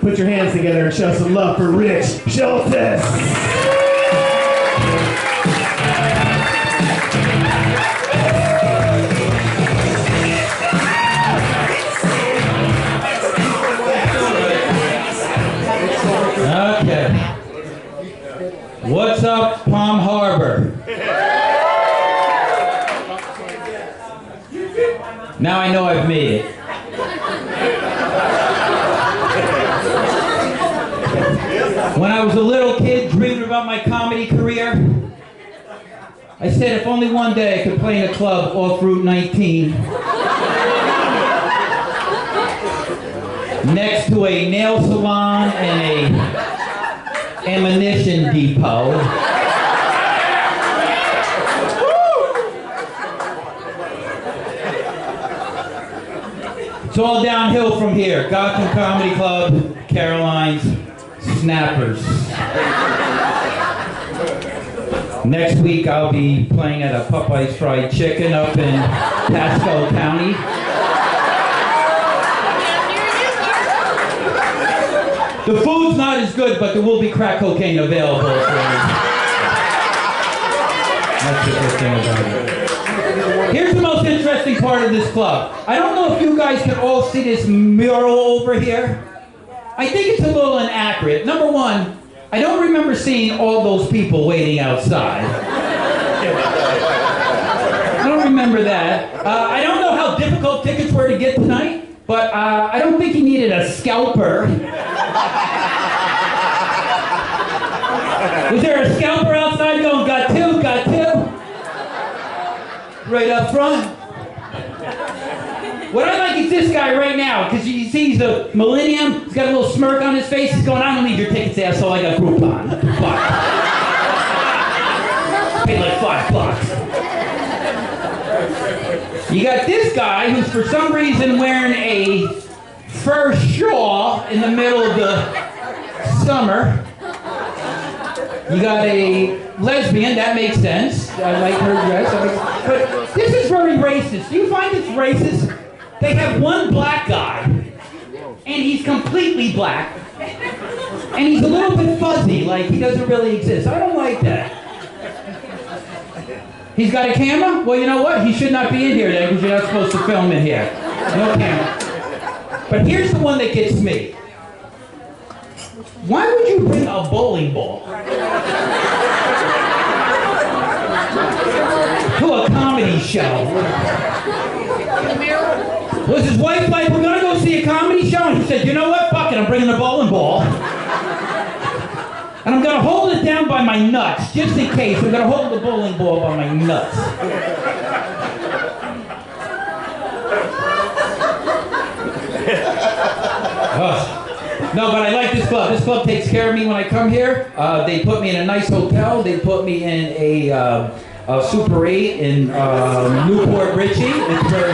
Put your hands together and show some love for Rich Schultes. Okay. What's up, Palm Harbor? Now I know I've made it. When I was a little kid dreaming about my comedy career, I said if only one day I could play in a club off Route 19 next to a nail salon and a ammunition depot. It's all downhill from here. Gotham Comedy Club, Caroline's, Snappers. Next week I'll be playing at a Popeye's Fried Chicken up in Pasco County. The food's not as good, but there will be crack cocaine available. That's the good thing about it. Here's the most interesting part of this club. I don't know if you guys can all see this mural over here. I think it's a little inaccurate. Number one, I don't remember seeing all those people waiting outside. I don't remember that. I don't know how difficult tickets were to get tonight, but I don't think he needed a scalper. Was there a scalper outside going, got two, got two? Right up front. What I like is this guy right now, because you see he's a millennium, he's got a little smirk on his face, he's going, I don't need your tickets, asshole, I got Groupon. Fuck. Pay like $5. You got this guy who's for some reason wearing a fur shawl in the middle of the summer. You got a lesbian, that makes sense. I like her dress. But this is very racist. Do you find this racist? They have one black guy, and he's completely black, and he's a little bit fuzzy, like he doesn't really exist. I don't like that. He's got a camera? Well, you know what? He should not be in here then, because you're not supposed to film in here. No camera. But here's the one that gets me. Why would you bring a bowling ball to a comedy show? Was his wife like, we're gonna go see a comedy show? And he said, you know what? Fuck it, I'm bringing the bowling ball. And I'm gonna hold it down by my nuts, just in case. I'm gonna hold the bowling ball by my nuts. No, but I like this club. This club takes care of me when I come here. They put me in a nice hotel. They put me in a Super 8 in Newport Richie. It's very...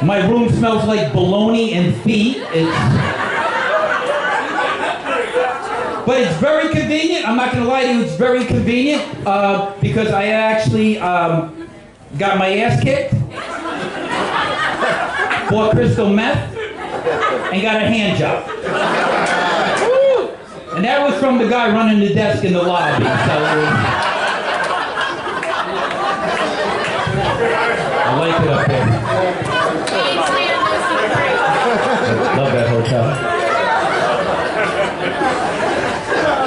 My room smells like bologna and feet. But it's very convenient. I'm not going to lie to you, it's very convenient because I actually got my ass kicked, bought crystal meth, and got a hand job. And that was from the guy running the desk in the lobby. So I like it up there. Love that hotel.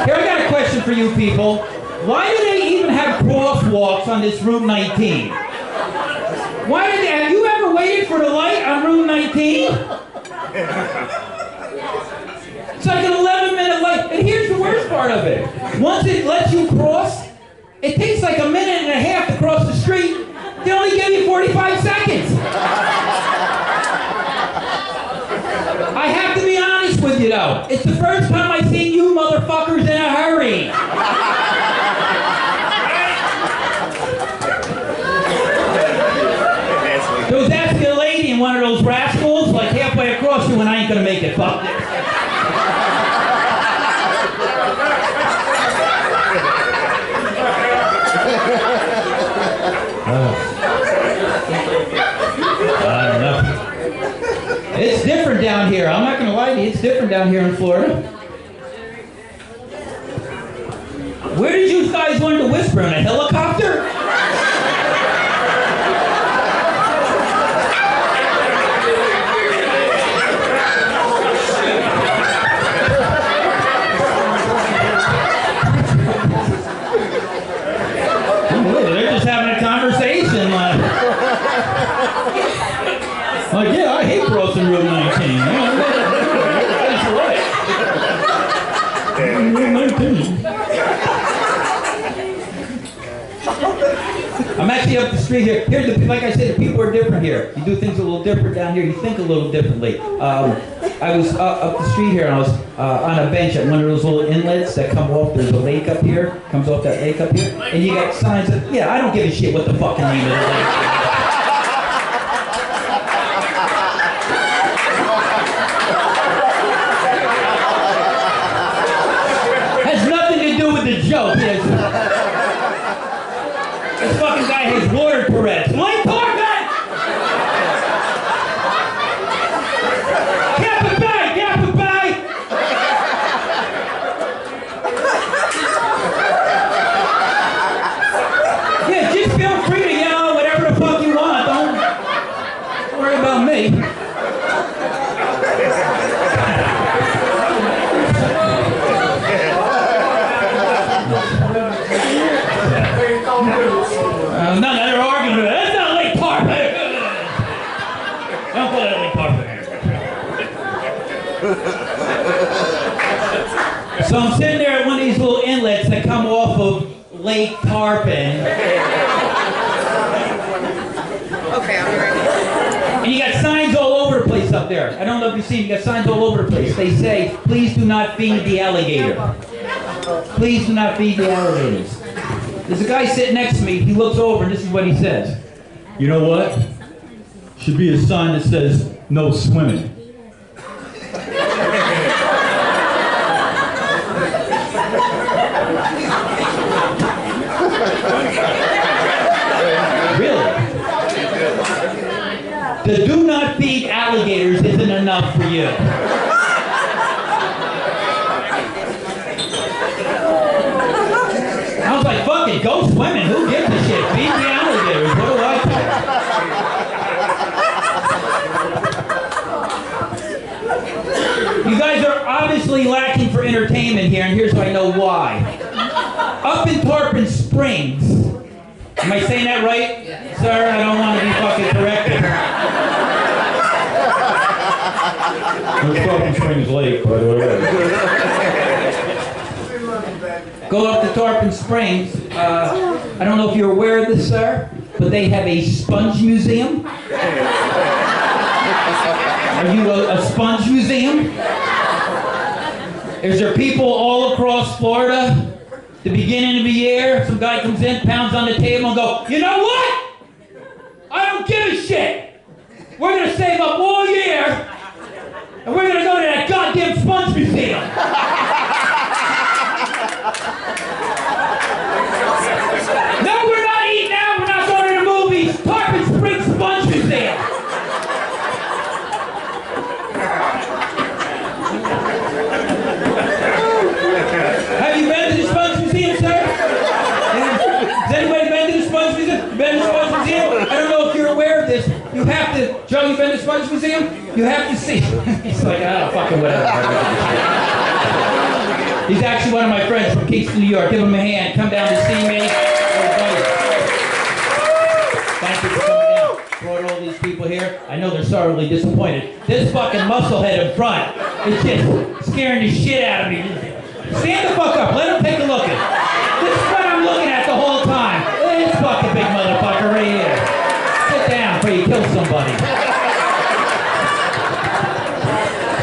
Here, I got a question for you people. Why do they even have crosswalks on this Route 19? Why did they, have you ever waited for the light on Route 19? It's like an 11-minute light. And here's the worst part of it. Once it lets you cross, it takes like a minute and a half to cross the street. They only give you 45 seconds. I have to be honest with you though. It's the first time I've seen you motherfuckers in a hurry. There was asking a lady in one of those rascals, like halfway across you, and I ain't gonna make it. Fuck it. It's different down here in Florida. Where did you guys learn to whisper? In a helicopter? They're just having a conversation like, yeah, I hate crossing Route 19. That's right. Route 19. I'm actually up the street here. Here, like I said, the people are different here. You do things a little different down here. You think a little differently. I was up the street here, and I was on a bench at one of those little inlets that come off. There's a lake up here. Comes off that lake up here. And you got signs that, yeah, I don't give a shit what the fucking name of the lake is. The joke is this fucking guy has water Tourette's. Lake Tarpon! Kappa Bay! Kappa Bay! Yeah, just feel free to yell whatever the fuck you want. Don't worry about me. No, they're arguing with it. That's not Lake Tarpon. Don't call that Lake Tarpon. So I'm sitting there at one of these little inlets that come off of Lake Tarpon. Okay, I'll be ready. And you got signs all over the place up there. I don't know if you've seen, you got signs all over the place. They say, please do not feed the alligator. Please do not feed the alligators. There's a guy sitting next to me, he looks over and this is what he says. You know what? Should be a sign that says, no swimming. Really? The do not feed alligators isn't enough for you. I was like, fuck it, go swimming. Who gives a shit? Feed the alligators. What do I care? You guys are obviously lacking for entertainment here, and here's how I know why. Up in Tarpon Springs, am I saying that right? Yeah. Sir, I don't want to be fucking corrected. There's Tarpon Springs Lake, by the way. Go up to Tarpon Springs. I don't know if you're aware of this, sir, but they have a sponge museum. Are you a sponge museum? Is there people all across Florida? The beginning of the year, some guy comes in, pounds on the table, and go, you know what? I don't give a shit. We're gonna save up all year, and we're gonna go to that goddamn sponge museum. No, we're not eating out. We're not going to the movies. Tarpon Springs Sponge Museum. Have you been to the Sponge Museum, sir? Has anybody been to the Sponge Museum? Been to the Sponge Museum? I don't know if you're aware of this. You have to, Joe, you been to the Sponge Museum? You have to see. He's like, oh, fucking whatever. He's actually one of my friends from Kingston, New York. Give him a hand. Come down to see me. Thank you for coming down. Brought all these people here. I know they're sorely disappointed. This fucking musclehead in front is just scaring the shit out of me. Stand the fuck up. Let him take a look at it. This is what I'm looking at the whole time. This fucking big motherfucker right here. Sit down before you kill somebody.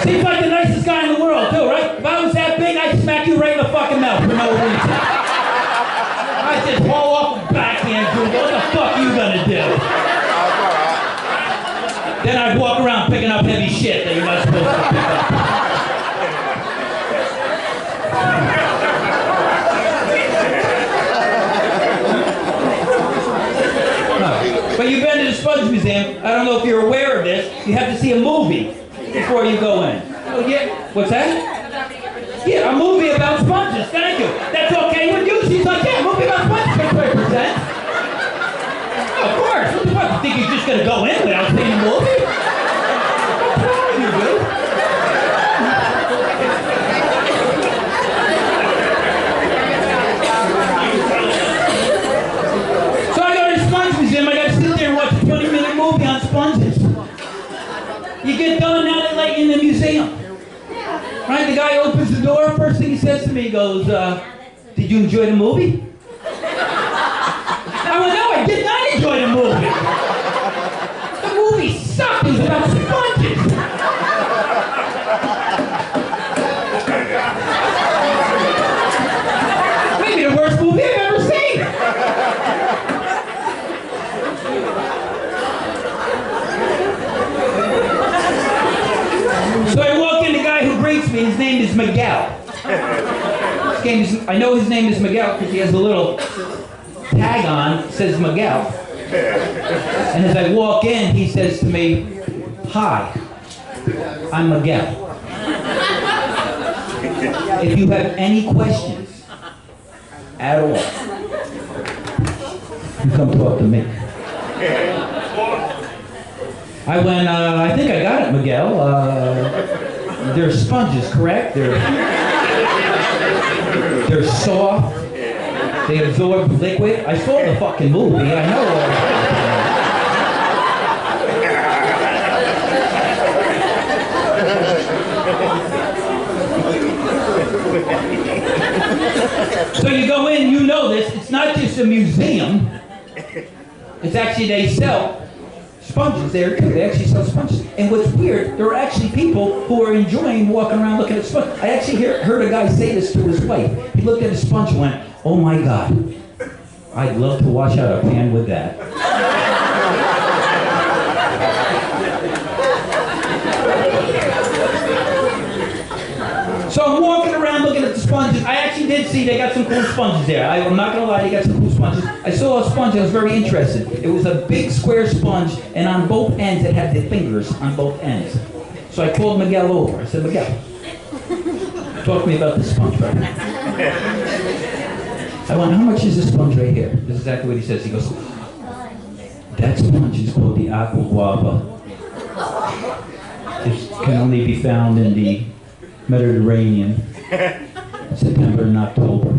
Seems like the nicest guy in the world, too, right? If I was that big, I'd smack you right in the fucking mouth for no reason. I'd just haul off and backhand you. What the fuck you gonna do? Then I'd walk around picking up heavy shit that you're not supposed to pick up. But you've been to the Sponge Museum. I don't know if you're aware of this. You have to see a movie before you go in. Oh, yeah. What's that? Yeah, a movie about sponges. Thank you. That's okay with you? She's like, yeah, a movie about sponges. 25%. Oh, of course. What? You think you're just going to go in without seeing a movie? What's wrong with you, dude? So I go to the Sponge Museum. I got to sit there and watch a 20-minute movie on sponges. You get done, now they let you in the museum. Right, the guy opens the door, first thing he says to me, he goes, did you enjoy the movie? I went, no, I did not enjoy the movie. The movie sucked, it was about sponges. Maybe the worst movie I've ever seen. So I walk in, the guy who greets me, his name is Miguel. I know his name is Miguel because he has a little tag on, it says Miguel. And as I walk in, he says to me, hi, I'm Miguel. If you have any questions at all, you come talk to me. I went, I think I got it, Miguel. They're sponges, correct? They're soft. They absorb liquid. I saw the fucking movie. I know all that. So you go in, you know this. It's not just a museum. It's actually, they sell sponges there too. They actually sell sponges. And what's weird, there are actually people who are enjoying walking around looking at sponges. I actually heard a guy say this to his wife. He looked at a sponge and went, oh my God, I'd love to wash out a pan with that. So I'm walking around looking at the sponges. I actually did see they got some cool sponges there. I'm not gonna lie, they got some cool sponges. I saw a sponge, I was very interested. It was a big square sponge, and on both ends it had the fingers on both ends. So I called Miguel over. I said, Miguel, talk to me about this sponge right now. I went, how much is this sponge right here? This is exactly what he says. He goes, that sponge is called the Aqua Guava. It can only be found in the Mediterranean, September and October.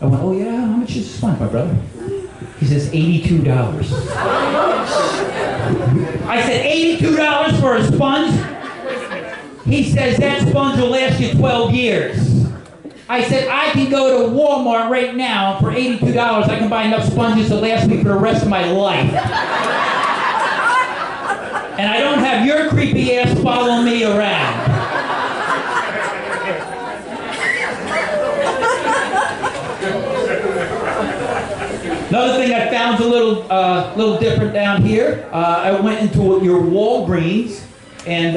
I went, oh yeah, how much is the sponge, my brother? He says, $82. I said, $82 for a sponge? He says, that sponge will last you 12 years. I said, I can go to Walmart right now for $82. I can buy enough sponges to last me for the rest of my life. And I don't have your creepy ass following me around. Another thing I found a little different down here. I went into your Walgreens, and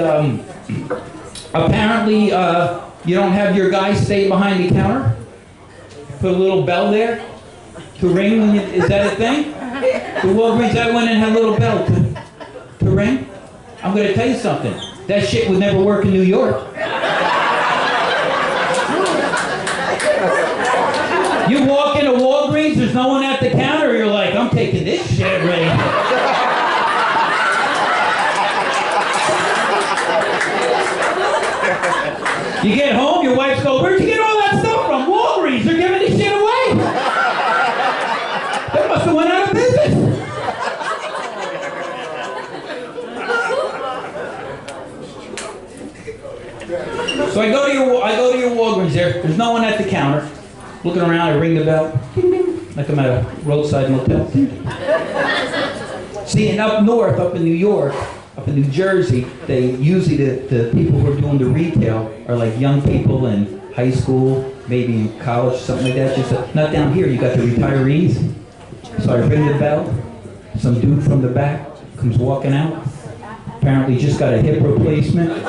apparently you don't have your guys stay behind the counter. Put a little bell there to ring when you, is that a thing? The Walgreens, I went and had a little bell to ring. I'm going to tell you something. That shit would never work in New York. You walk into Walgreens, there's no one at the counter, you're like, I'm taking this shit right here. You get home, your wife goes, where'd you get all that stuff from? Walgreens, they're giving this shit away. They must have went out of business. So I go to your Walgreens there, there's no one at the counter. Looking around, I ring the bell, ding, ding, like I'm at a roadside motel. See, and up north, up in New York, up in New Jersey, they usually, the people who are doing the retail are like young people in high school, maybe in college, something like that. Just not down here, you got the retirees. So I ring the bell, some dude from the back comes walking out, apparently just got a hip replacement.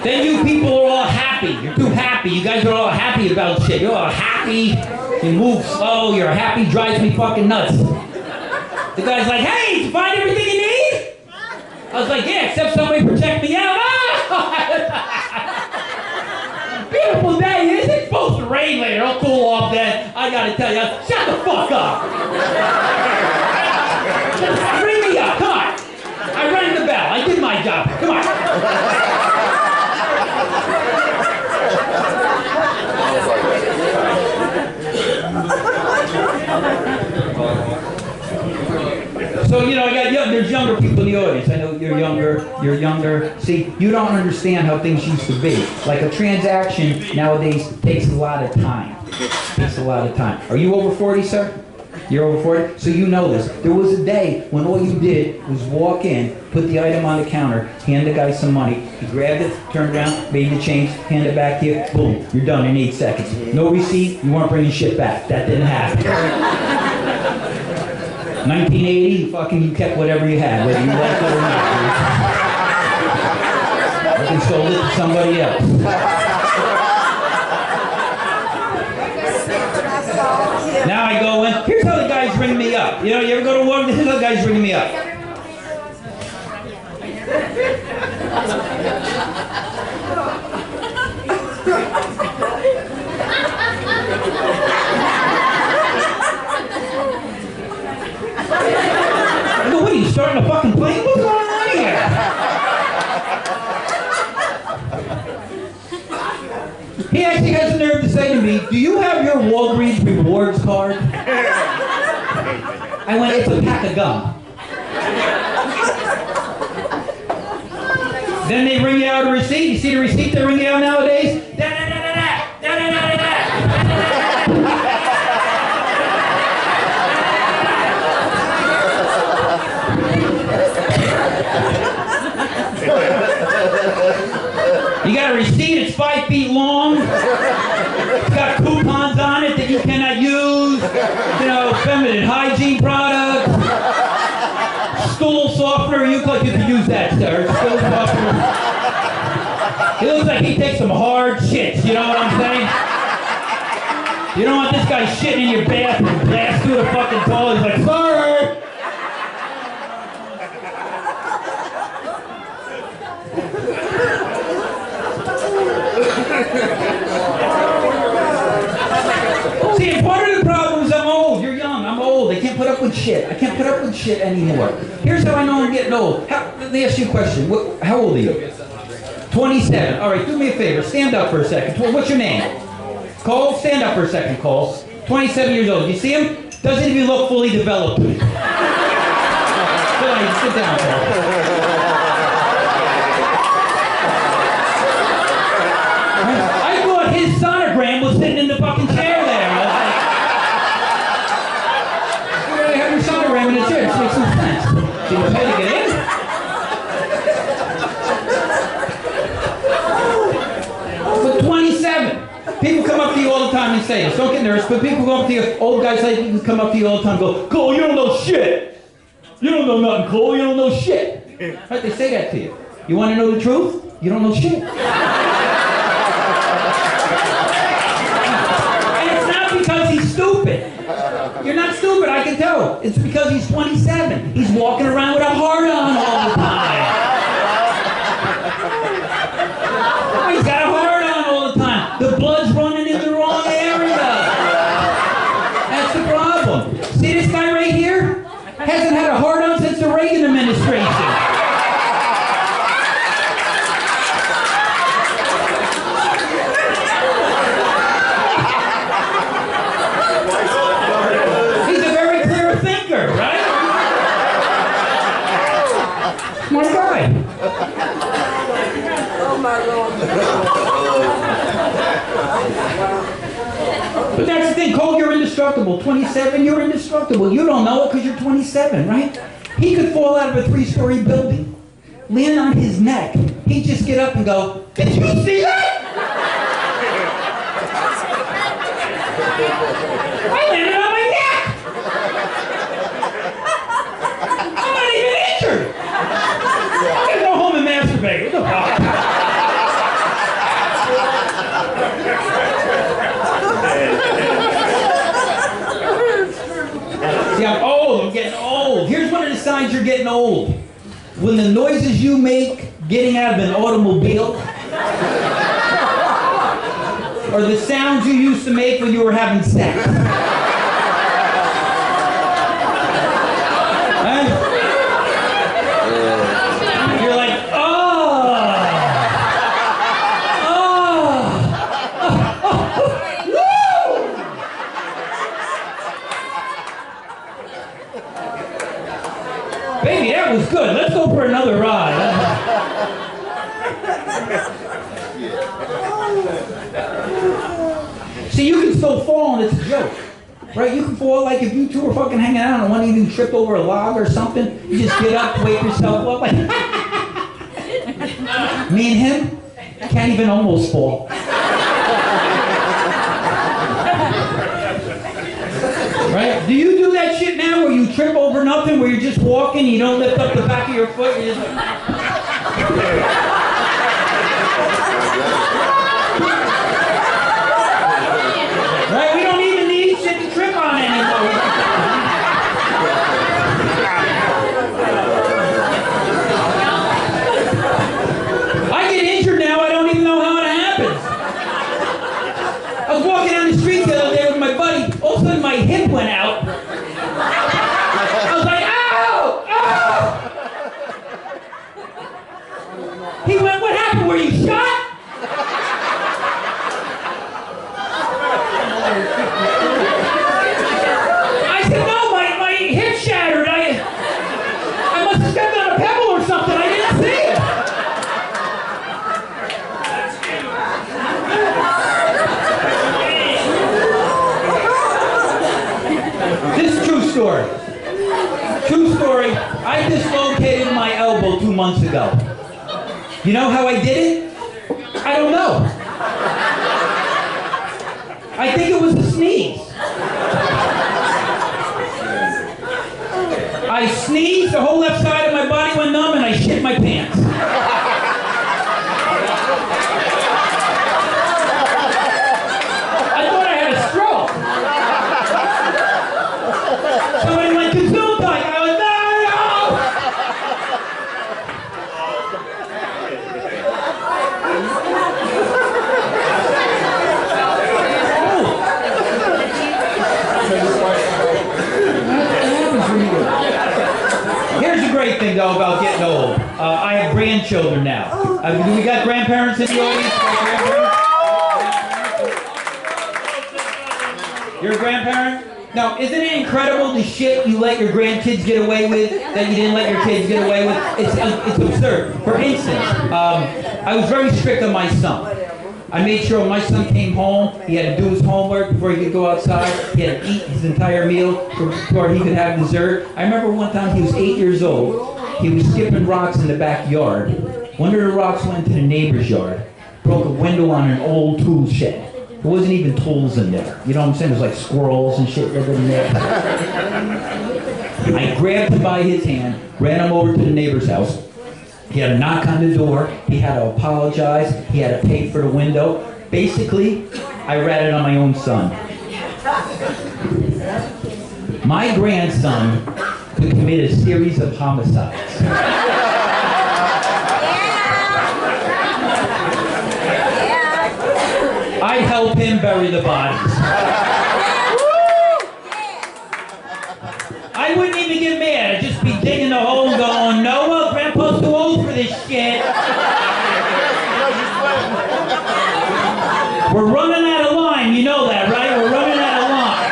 Then you people are all happy. You're too happy. You guys are all happy about shit. You're all happy. You move slow. You're happy. Drives me fucking nuts. The guy's like, hey, did you find everything you need? I was like, yeah, except somebody protect me out. Beautiful day. Is it supposed to rain later? I'll cool off then. I gotta tell you, shut the fuck up. Ring me up. Come on. I rang the bell. I did my job. Come on. So, you know, there's younger people in the audience. I know you're younger. See, you don't understand how things used to be. Like a transaction nowadays takes a lot of time. Are you over 40, sir? You're over 40? So you know this. There was a day when all you did was walk in, put the item on the counter, hand the guy some money. He grabbed it, turned around, made the change, hand it back to you. Boom, you're done in 8 seconds. No receipt, you weren't bringing shit back. That didn't happen. 1980, fucking you kept whatever you had, whether you liked it or not. You can sold it to somebody else. Now I go in. Here's how the guys ring me up. You know, you ever go to one? Here's how the guys ring me up. I go, what are you starting a fucking plane? What's going on here? He actually has the nerve to say to me, do you have your Walgreens rewards card? I went, it's a pack of gum. Then they bring you out a receipt. You see the receipt they bring you out nowadays? You got a receipt, it's 5 feet long. It's got coupons on it that you cannot use. You know, feminine hygiene products. Stool softener, you could use that, sir. Stool softener. He looks like he takes some hard shits, you know what I'm saying? You don't want this guy shitting in your bathroom, blast through the fucking toilet. He's like, sorry. See, part of the problem is I'm old. You're young. I'm old. I can't put up with shit. I can't put up with shit anymore. Here's how I know I'm getting old. Let me ask you a question. How old are you? 27. All right, do me a favor. Stand up for a second. What's your name? Cole? Stand up for a second, Cole. 27 years old. You see him? Doesn't even look fully developed. Sit down, Cole. His sonogram was sitting in the fucking chair there. I was like, you have your sonogram in the chair. It makes some sense. So you pay to get in? But 27. People come up to you all the time and say this. Don't get nervous, but people go up to you. Old guys like you come up to you all the time and go, Cole, you don't know shit. You don't know nothing, Cole. You don't know shit. Right? They say that to you. You want to know the truth? You don't know shit. Because he's stupid. You're not stupid, I can tell. It's because he's 27. He's walking around with a heart on all the time. He's got a heart on all the time. The blood's running in the wrong area. That's the problem. See this guy right here? Hasn't had a heart on since the Reagan administration. My guy. Oh my Lord. But that's the thing, Cole, you're indestructible. 27, you're indestructible. You don't know it because you're 27, right? He could fall out of a 3-story building, land on his neck. He'd just get up and go, did you see that? I landed on my neck. I'm not even injured. I'm gonna go home and masturbate. What the fuck? old. I'm getting old. Here's one of the signs you're getting old. When the noises you make getting out of an automobile, or the sounds you used to make when you were having sex. Huh? You're like, baby, that was good. Let's go for another ride. See, you can still fall and it's a joke. Right? You can fall like if you two were fucking hanging out and one even tripped over a log or something. You just get up, wake yourself up like me and him can't even almost fall. Right? Do you do that shit now where you trip over nothing, where you're just walking, you don't lift up the back of your foot, you just like... Right? We don't even need shit to trip on anymore. I get injured now, I don't even know how it happens. I was walking down the street the other day with my buddy, all of a sudden my hip went out. I was like, ow! Ow! He went, what happened? Were you shot? I said, no, my hip shattered. I must have stepped on a pebble or something. I didn't see it. This is true story. True story. I dislocated my elbow 2 months ago. You know how I did it? I don't know. I think it was a sneeze. I sneezed, the whole left side of my body went numb, and I shit my pants. I thought I had a stroke. Somebody went to Zoom like, I was, Here's the great thing, though, about getting old. I have grandchildren now. Do we got grandparents in the audience? You're a grandparent? Now, isn't it incredible the shit you let your grandkids get away with that you didn't let your kids get away with? It's absurd. For instance, I was very strict on my son. I made sure when my son came home, he had to do his homework before he could go outside. He had to eat his entire meal before he could have dessert. I remember one time he was 8 years old. He was skipping rocks in the backyard. One of the rocks went into the neighbor's yard, broke a window on an old tool shed. There wasn't even tools in there. You know what I'm saying? There's like squirrels and shit in there. I grabbed him by his hand, ran him over to the neighbor's house. He had to knock on the door. He had to apologize. He had to pay for the window. Basically, I ratted on my own son. My grandson could commit a series of homicides. I help him bury the bodies. I wouldn't even get mad. I'd just be digging the hole and going, Noah, Grandpa's too old for this shit. We're running out of line. You know that, right? We're running out of line.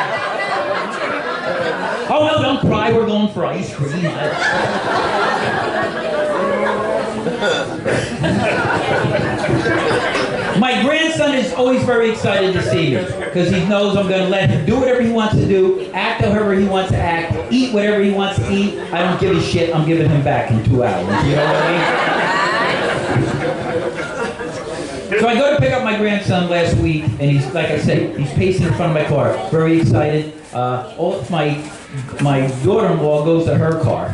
Oh, no, don't cry. We're going for ice cream. My grandson is always very excited to see me because he knows I'm going to let him do whatever he wants to do, act however he wants to act, eat whatever he wants to eat. I don't give a shit. I'm giving him back in 2 hours. You know what I mean? So I go to pick up my grandson last week, and he's, like I said, he's pacing in front of my car, very excited. My daughter-in-law goes to her car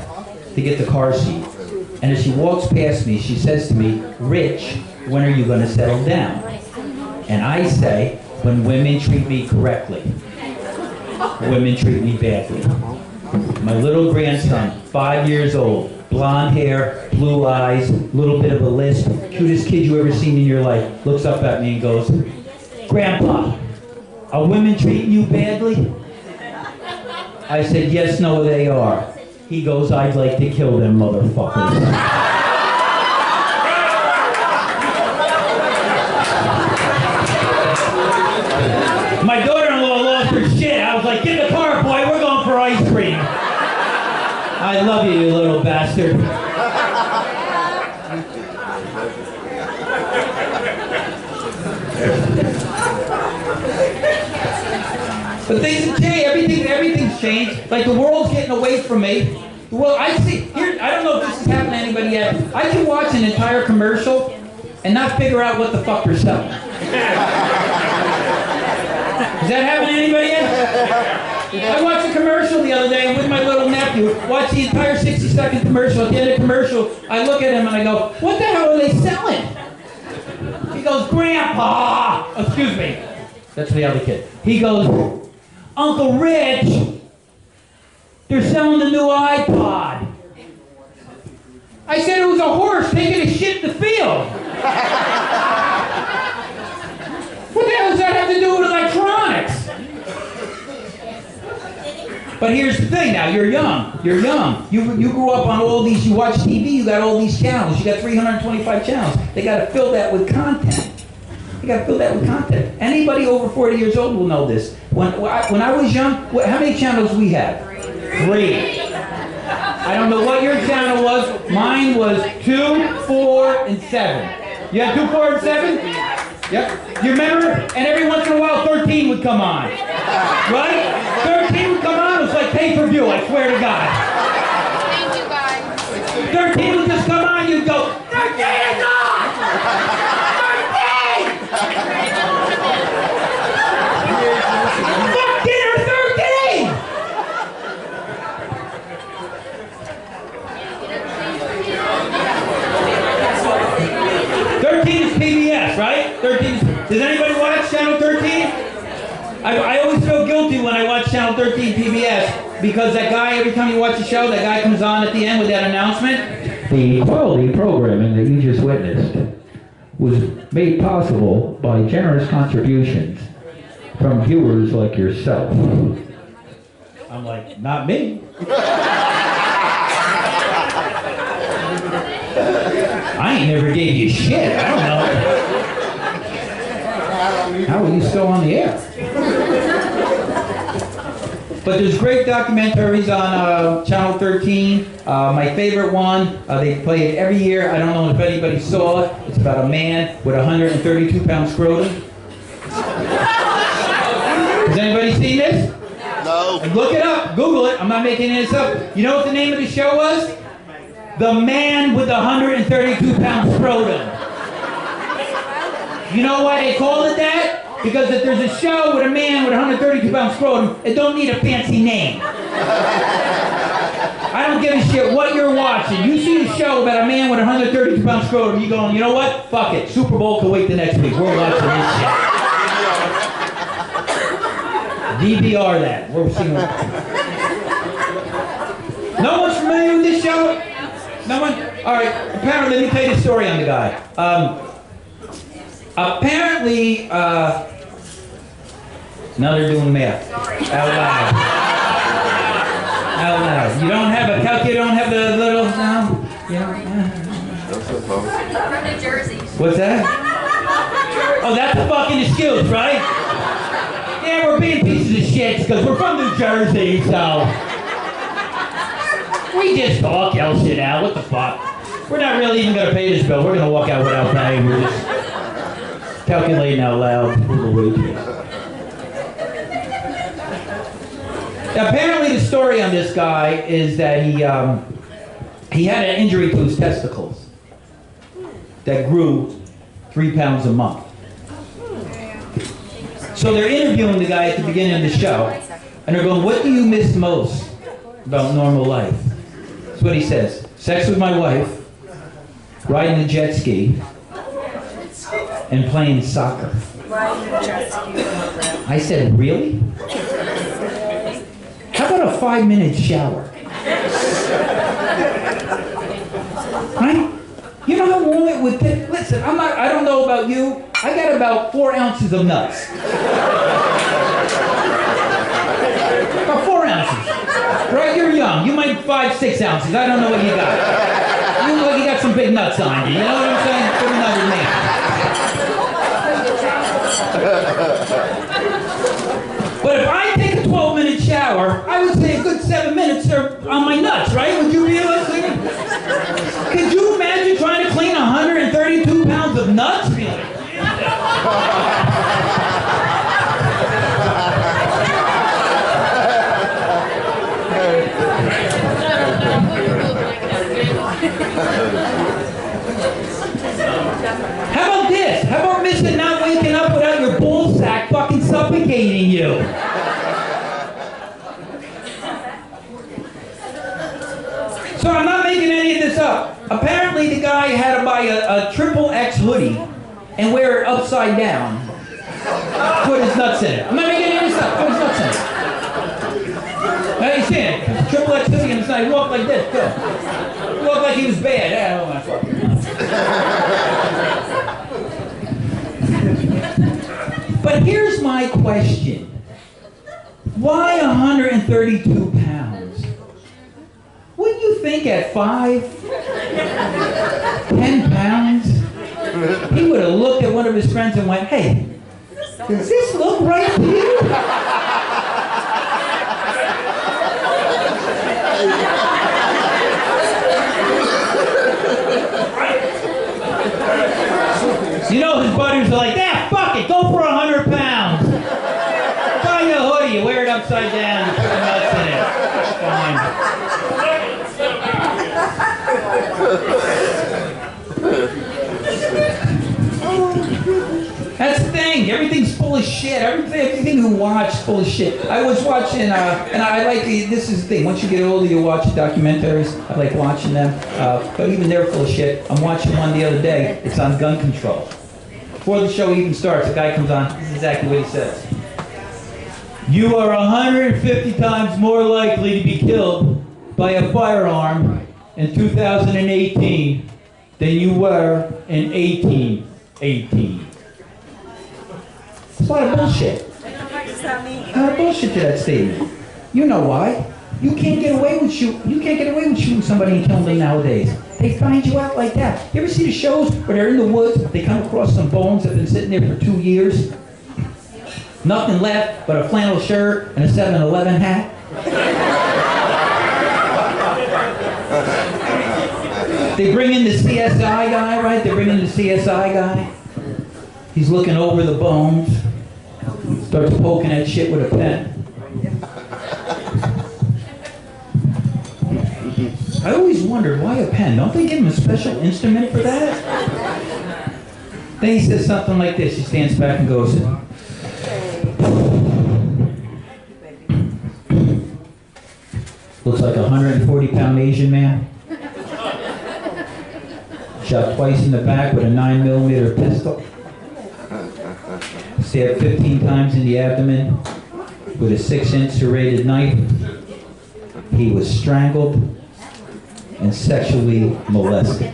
to get the car seat. And as she walks past me, she says to me, Rich, when are you going to settle down? And I say, when women treat me correctly. Women treat me badly. My little grandson, 5 years old, blonde hair, blue eyes, little bit of a lisp, cutest kid you ever seen in your life, looks up at me and goes, "Grandpa, are women treating you badly?" I said, "Yes, no, they are." He goes, "I'd like to kill them motherfuckers." My daughter-in-law lost her shit. I was like, "Get in the car, boy, we're going for ice cream." I love you, you little bastard. But things have changed. Everything's changed. Like the world's getting away from me. Well, I see. Here, I don't know if this has happened to anybody yet. I can watch an entire commercial and not figure out what the fuck they're selling. Has that happened to anybody yet? I watched a commercial the other day with my little nephew. Watched the entire 60-second commercial. At the end of the commercial, I look at him and I go, "What the hell are they selling?" He goes, "Grandpa!" Excuse me. That's the other kid. He goes, "Uncle Rich, they're selling the new iPod." I said it was a horse taking a shit in the field. What the hell does that have to do with electronics? But here's the thing now, you're young. You grew up on all these, you watch TV, you got all these channels. You got 325 channels. They got to fill that with content. Anybody over 40 years old will know this. When I was young, how many channels we had? 3. I don't know what your channel was. Mine was 2, 4, and 7. You had 2, 4, and 7? Yep. You remember? And every once in a while, 13 would come on. Right? 13 would come on. It was like pay-per-view, I swear to God. Thank you, guys. 13 would just come on, you'd go, 13 is on! 13! Fuck dinner, 13! Is PBS, right? 13. Does anybody watch Channel 13? I always feel guilty when I watch Channel 13 PBS because that guy, every time you watch the show, that guy comes on at the end with that announcement. The quality programming that you just witnessed was made possible by generous contributions from viewers like yourself. I'm like, not me. I ain't never gave you shit. I don't know. How are you still on the air? But there's great documentaries on Channel 13. My favorite one, they play it every year. I don't know if anybody saw it. It's about a man with 132-pound scrotum. Has anybody seen this? No. Look it up. Google it. I'm not making this up. You know what the name of the show was? The Man with the 132-pound scrotum. You know why they called it that? Because if there's a show with a man with a 132-pound scrotum, it don't need a fancy name. I don't give a shit what you're watching. You see a show about a man with a 132-pound scrotum, you going, you know what? Fuck it. Super Bowl can wait the next week. We're watching this shit. DVR that. We're seeing. No one's familiar with this show? No one? All right. Apparently, let me tell you the story on the guy. Apparently, now they're doing math. Out loud. Out loud. You don't have a calculator, you don't have the little, no? You don't, From New Jersey. What's that? Oh, that's a fucking excuse, right? Yeah, we're being pieces of shit because we're from New Jersey, so. We just talk, yell shit out. What the fuck? We're not really even going to pay this bill. We're going to walk out without paying. We're just calculating out loud for the wages. Apparently, the story on this guy is that he had an injury to his testicles that grew 3 pounds a month. So they're interviewing the guy at the beginning of the show, and they're going, "What do you miss most about normal life?" That's what he says. "Sex with my wife, riding a jet ski, and playing soccer." I said, "Really?" How about a 5-minute shower? Right? You know how long it would take? Listen, I don't know about you. I got about 4 ounces of nuts. About 4 ounces. Right? You're young. You might 5, 6 ounces. I don't know what you got. You look like you got some big nuts on you. You know what I'm saying? Give me another name. But if I take a 12-minute shower, I would say a good 7 minutes are on my nuts, right? Would you realize that? Could you imagine trying to clean 132 pounds of nuts? How about this? How about Mr. not waking up without your ball sack fucking suffocating you? So I'm not making any of this up. Apparently the guy had to buy a XXX hoodie and wear it upside down. Put his nuts in it. I'm not making any of this up. Put his nuts in it. Now you see it. XXX hoodie and he walked like this. Good. He walked like he was bad. I don't want to fucking But here's my question. Why 132 pounds? Wouldn't you think at 5, 10 pounds, he would have looked at one of his friends and went, hey, does this look right to you? You know, his buddies are like, yeah, fuck it, go for 100 pounds. Buy you a hoodie, you wear it upside down, you put the nuts in it. It's fine. That's the thing, everything's full of shit. Everything you watch is full of shit. I was watching, and I like, this is the thing, once you get older you watch documentaries. I like watching them, but even they're full of shit. I'm watching one the other day, it's on gun control. Before the show even starts, a guy comes on, this is exactly what he says. You are 150 times more likely to be killed by a firearm in 2018 than you were in 1818. It's a lot of bullshit. A lot of bullshit to that statement. You know why? You can't get away with shooting somebody and killing them nowadays. They find you out like that. You ever see the shows where they're in the woods, they come across some bones that have been sitting there for 2 years? Nothing left but a flannel shirt and a 7-Eleven hat. They bring in the CSI guy, right? They bring in the CSI guy. He's looking over the bones. Starts poking that shit with a pen. I always wondered, why a pen? Don't they give him a special instrument for that? Then he says something like this. He stands back and goes, looks like a 140-pound Asian man. Shot twice in the back with a 9mm pistol. Stabbed 15 times in the abdomen with a 6-inch serrated knife. He was strangled and sexually molested.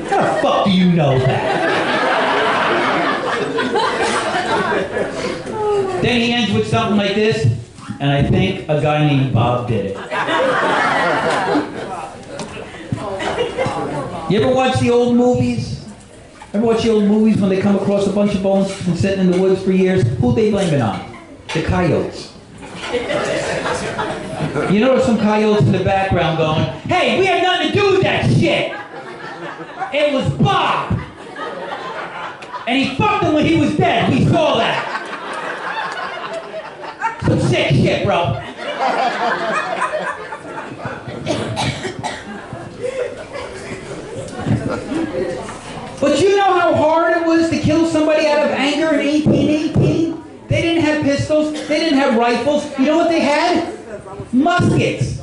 How the fuck do you know that? Then he ends with something like this, and I think a guy named Bob did it. You ever watch the old movies? Ever watch the old movies when they come across a bunch of bones that's been sitting in the woods for years? Who they blame it on? The coyotes. You notice some coyotes in the background going, hey, we had nothing to do with that shit. It was Bob. And he fucked him when he was dead. We saw that. Some sick shit, bro. But you know how hard it was to kill somebody out of anger in 1818? They didn't have pistols. They didn't have rifles. You know what they had? Muskets.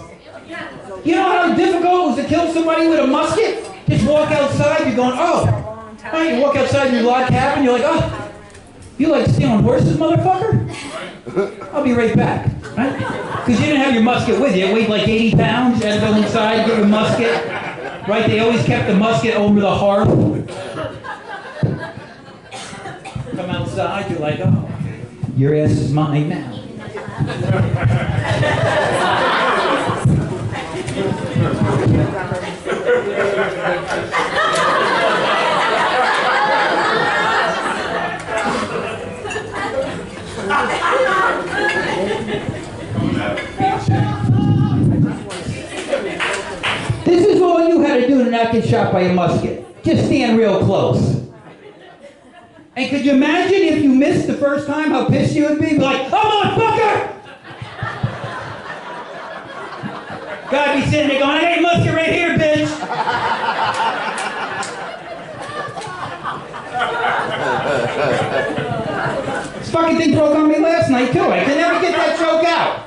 You know how difficult it was to kill somebody with a musket? Just walk outside, you're going, oh. Right, you walk outside in your log cabin, you're like, oh. You like stealing horses, motherfucker? I'll be right back. Right? Because you didn't have your musket with you. It weighed like 80 pounds. You had to go inside, get your musket. Right? They always kept the musket over the hearth. Come outside, you're like, oh, your ass is mine now. This is all you had to do to not get shot by a musket. Just stand real close. And could you imagine if you missed the first time, how pissed you would be? Like, oh, motherfucker! God be sitting there going, I got your musket right here, bitch! This fucking thing broke on me last night, too. I can never get that joke out.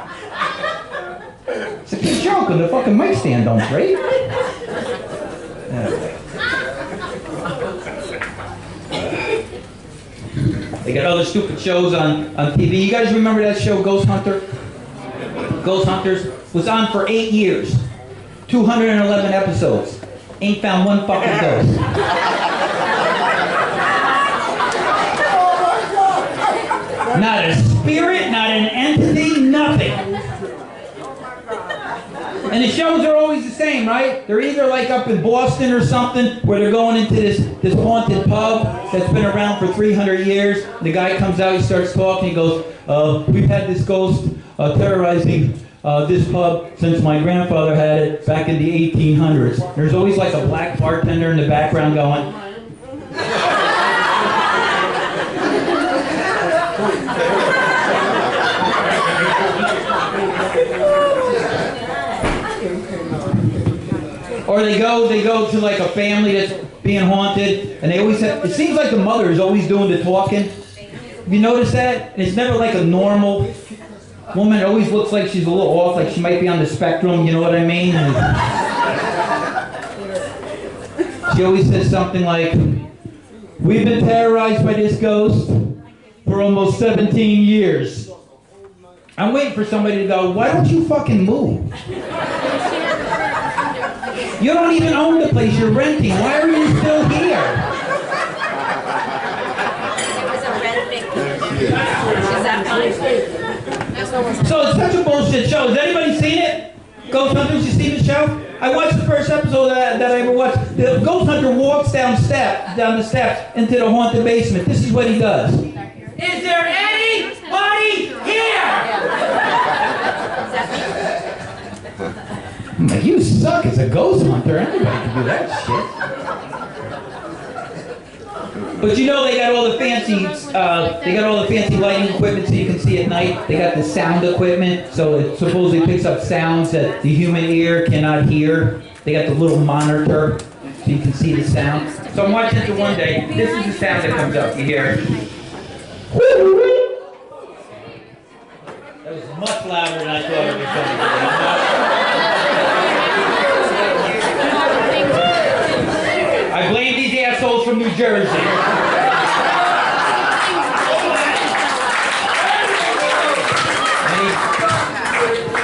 It's a good joke when the fucking mic stand don't break. They got other stupid shows on TV. You guys remember that show, Ghost Hunter? Ghost Hunters was on for 8 years. 211 episodes. Ain't found one fucking ghost. Not a spirit, not an entity, nothing. And the shows are always the same, right? They're either like up in Boston or something, where they're going into this haunted pub that's been around for 300 years. The guy comes out, he starts talking, he goes, we've had this ghost terrorizing this pub since my grandfather had it back in the 1800s. There's always like a black bartender in the background going, or they go to like a family that's being haunted, and they always have, it seems like the mother is always doing the talking. Have you noticed that? And it's never like a normal woman. It always looks like she's a little off, like she might be on the spectrum, you know what I mean? And she always says something like, we've been terrorized by this ghost for almost 17 years. I'm waiting for somebody to go, why don't you fucking move? You don't even own the place you're renting. Why are you still here? It was a red victim. Is that fine? So it's such a bullshit show. Has anybody seen it? Ghost Hunters, you seen the show? I watched the first episode that I ever watched. The Ghost Hunter walks down the steps into the haunted basement. This is what he does. Is there anybody here? I'm like, you suck as a ghost hunter. Anybody can do that shit. But you know they got all the fancy lighting equipment so you can see at night. They got the sound equipment, so it supposedly picks up sounds that the human ear cannot hear. They got the little monitor so you can see the sound. So I'm watching it one day. This is the sound that comes up. You hear it. That was much louder than I thought it was going to be. I blame these assholes from New Jersey.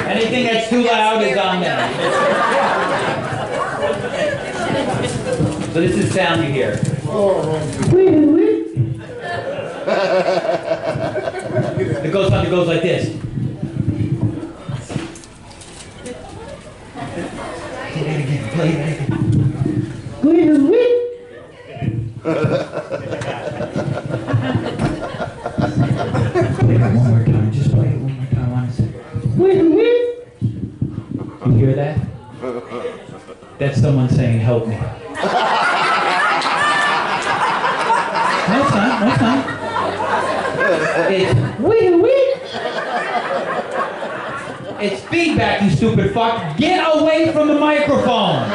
Anything that's too loud is on them. So this is the sound you hear. The ghost hunter goes like this. Play that again, play that again. Play it one more time, just play it one more time, honestly. You hear that? That's someone saying, help me. No, it's not, no, it's not. It's feedback, you stupid fuck. Get away from the microphone.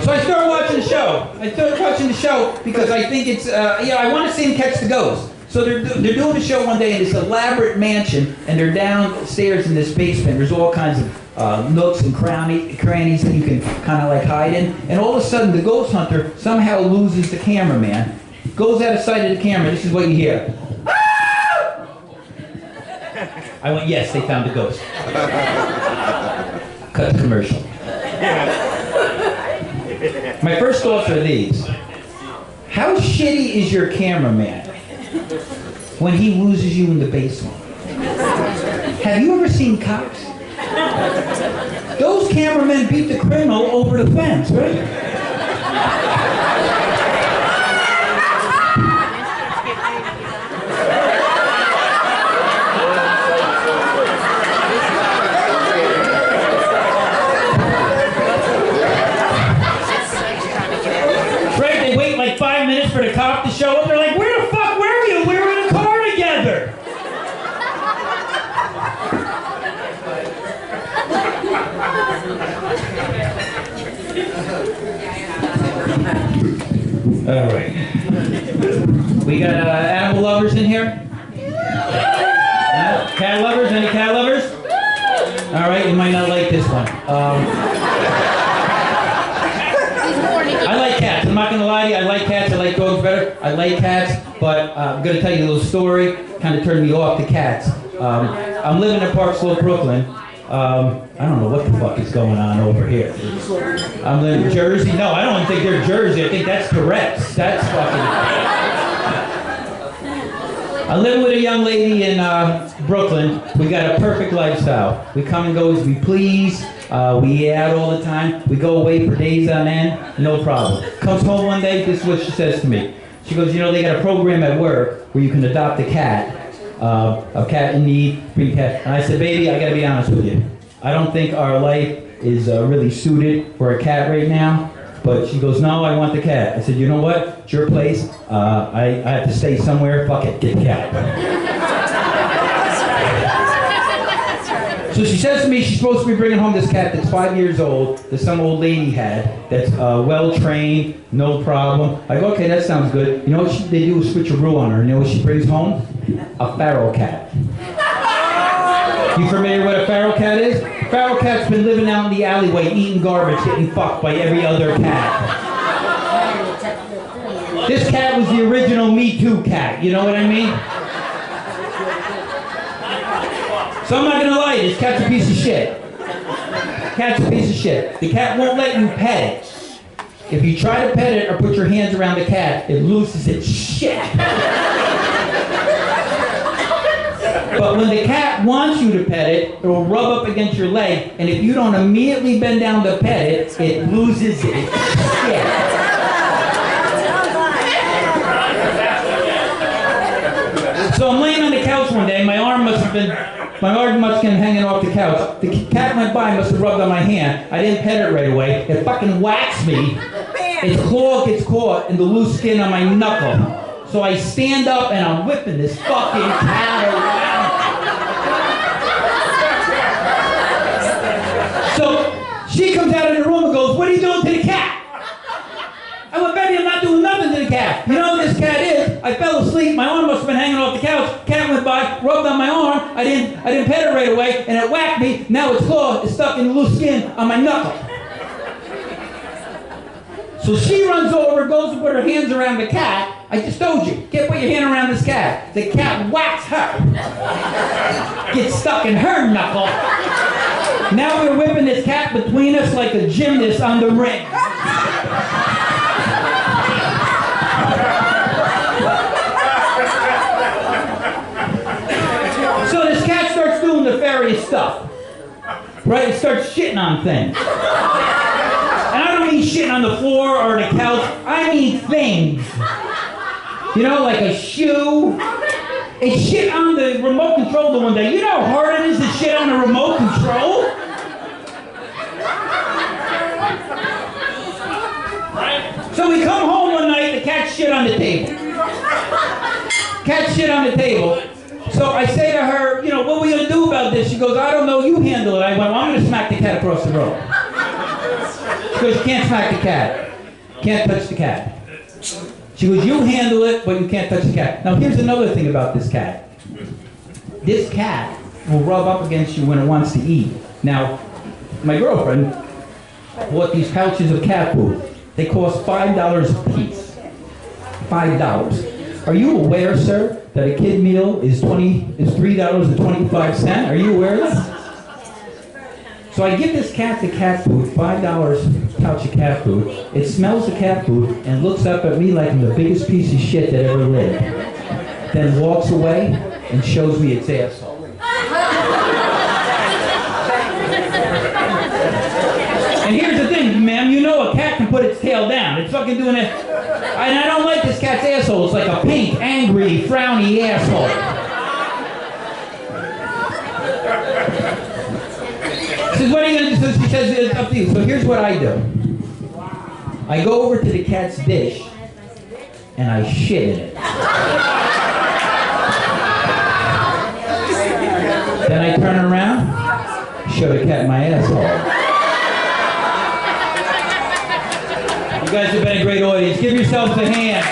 So I started watching the show. Because I think it's, I want to see him catch the ghost. So they're doing the show one day in this elaborate mansion, and they're downstairs in this basement. There's all kinds of nooks and crannies that you can kind of like hide in. And all of a sudden, the ghost hunter somehow loses the cameraman. Goes out of sight of the camera. This is what you hear. Ah! I went, yes, they found the ghost. Cut the commercial. My first thoughts are these. How shitty is your cameraman when he loses you in the basement? Have you ever seen Cops? Those cameramen beat the criminal over the fence, right? Like 5 minutes for the cop to show up. They're like, where the fuck were you? We were in a car together. All right. We got animal lovers in here? Cat lovers? Any cat lovers? All right, you might not like this one. I like cats. I'm not going to lie to you. I like cats. I like dogs better. I like cats, but I'm going to tell you a little story. Kind of turned me off to cats. I'm living in Park Slope, Brooklyn. I don't know what the fuck is going on over here. I'm living in Jersey. No, I don't think they're Jersey. I think that's Tourette's. That's fucking... I live with a young lady in Brooklyn. We got a perfect lifestyle. We come and go as we please. We eat out all the time. We go away for days on end. No problem. Comes home one day, this is what she says to me. She goes, you know, they got a program at work where you can adopt a cat in need, bring cat. And I said, baby, I gotta be honest with you. I don't think our life is really suited for a cat right now. But she goes, no, I want the cat. I said, you know what? It's your place. I have to stay somewhere. Fuck it, get the cat. So she says to me she's supposed to be bringing home this cat that's 5 years old, that some old lady had, that's well-trained, no problem. I go, okay, that sounds good. You know what they do a switcheroo on her. You know what she brings home? A feral cat. You familiar with what a feral cat is? A feral cat's been living out in the alleyway, eating garbage, getting fucked by every other cat. This cat was the original Me Too cat, you know what I mean? So I'm not gonna lie, this cat's a piece of shit. Cat's a piece of shit. The cat won't let you pet it. If you try to pet it or put your hands around the cat, it loses its shit. But when the cat wants you to pet it, it will rub up against your leg, and if you don't immediately bend down to pet it, it loses its shit. So I'm laying on the couch one day, my arm must have been hanging off the couch. The cat went by, must have rubbed on my hand. I didn't pet it right away. It fucking whacks me. Its claw gets caught in the loose skin on my knuckle. So I stand up and I'm whipping this fucking cat around. So she comes out of the room and goes, what are you doing to the cat? I went, baby, I'm not doing nothing to the cat. You know what this cat is? I fell asleep, my arm must have been hanging off the couch. Cat went by, rubbed on my arm. I didn't pet it right away, and it whacked me. Now its claw is stuck in the loose skin on my knuckle. So she runs over, goes to put her hands around the cat. I just told you, can't put your hand around this cat. The cat whacks her. Gets stuck in her knuckle. Now we're whipping this cat between us like a gymnast on the ring. So this cat starts doing nefarious stuff. Right? It starts shitting on things. And I don't mean shitting on the floor or the couch. I mean things. You know, like a shoe. It shit on the remote control the one day. You know how hard it is to shit on a remote control? So we come home one night, the cat shit on the table. Cat shit on the table. So I say to her, you know, what are we gonna do about this? She goes, I don't know, you handle it. I went, well, I'm gonna smack the cat across the road. She goes, you can't smack the cat. Can't touch the cat. She goes, you handle it, but you can't touch the cat. Now here's another thing about this cat. This cat will rub up against you when it wants to eat. Now, my girlfriend bought these pouches of cat food. They cost $5 a piece. $5. Are you aware, sir, that a kid meal is $3.25? Are you aware of that? So I give this cat the cat food, $5 pouch of cat food. It smells the cat food and looks up at me like I'm the biggest piece of shit that ever lived. Then walks away and shows me its asshole. And here's the thing, ma'am, you know a cat can put its tail down. It's fucking doing it. And I don't like this cat's asshole. It's like a pink, angry, frowny asshole. She says, what are you going to do? So she says, it's up to you. So here's what I do. I go over to the cat's dish, and I shit in it. Then I turn around, show the cat my asshole. You guys have been a great audience. Give yourselves a hand.